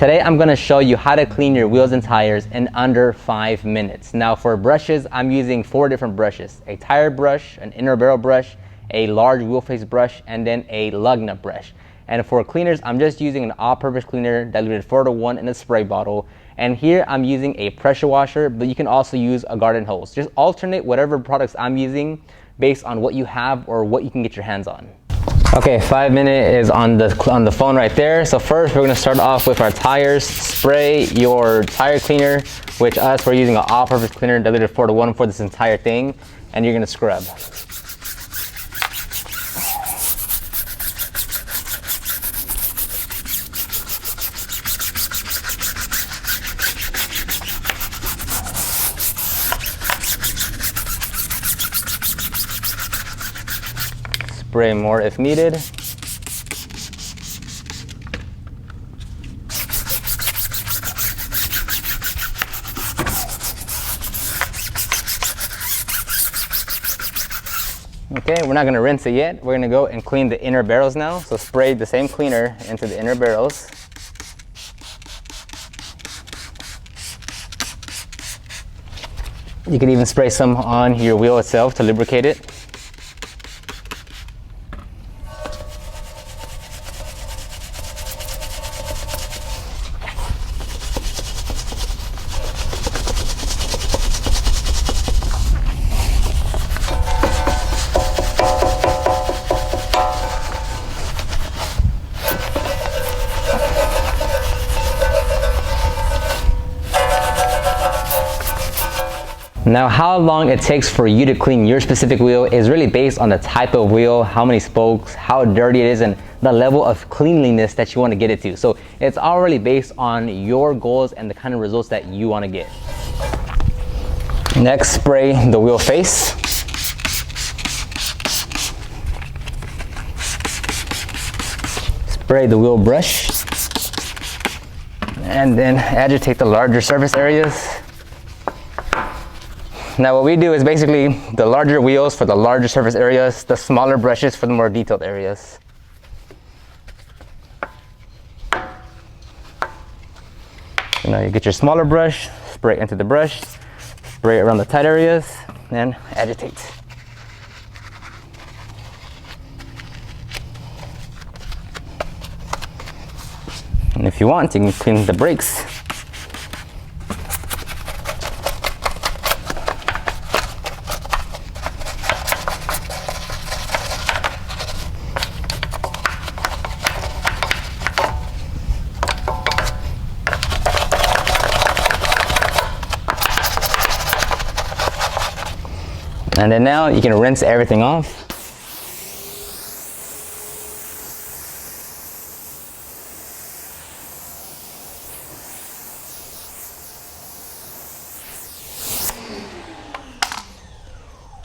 Today I'm going to show you how to clean your wheels and tires in under 5 minutes. Now for brushes, I'm using 4 different brushes: a tire brush, an inner barrel brush, a large wheel face brush, and then a lug nut brush. And for cleaners, I'm just using an all-purpose cleaner diluted 4:1 in a spray bottle. And here I'm using a pressure washer, but you can also use a garden hose. Just alternate whatever products I'm using based on what you have or what you can get your hands on. Okay, 5 minute is on the phone right there. So first we're gonna start off with our tires. Spray your tire cleaner, which us, we're using an all-purpose cleaner diluted 4:1 for this entire thing, and you're gonna scrub. Spray more if needed. Okay, we're not going to rinse it yet. We're going to go and clean the inner barrels now. So spray the same cleaner into the inner barrels. You can even spray some on your wheel itself to lubricate it. Now, how long it takes for you to clean your specific wheel is really based on the type of wheel, how many spokes, how dirty it is, and the level of cleanliness that you want to get it to. So it's already based on your goals and the kind of results that you want to get. Next, spray the wheel face. Spray the wheel brush. And then agitate the larger surface areas. Now what we do is basically the larger wheels for the larger surface areas, the smaller brushes for the more detailed areas. So now you get your smaller brush, spray it into the brush, spray it around the tight areas, and agitate. And if you want, you can clean the brakes. And then now you can rinse everything off.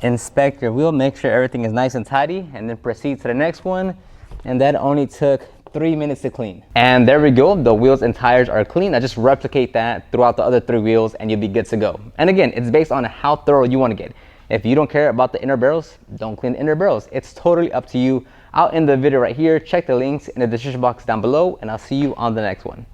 Inspect your wheel, make sure everything is nice and tidy, and then proceed to the next one. And that only took 3 minutes to clean. And there we go, the wheels and tires are clean. Now just replicate that throughout the other 3 wheels and you'll be good to go. And again, it's based on how thorough you want to get. If you don't care about the inner barrels, don't clean the inner barrels. It's totally up to you. I'll end the video right here. Check the links in the description box down below, and I'll see you on the next one.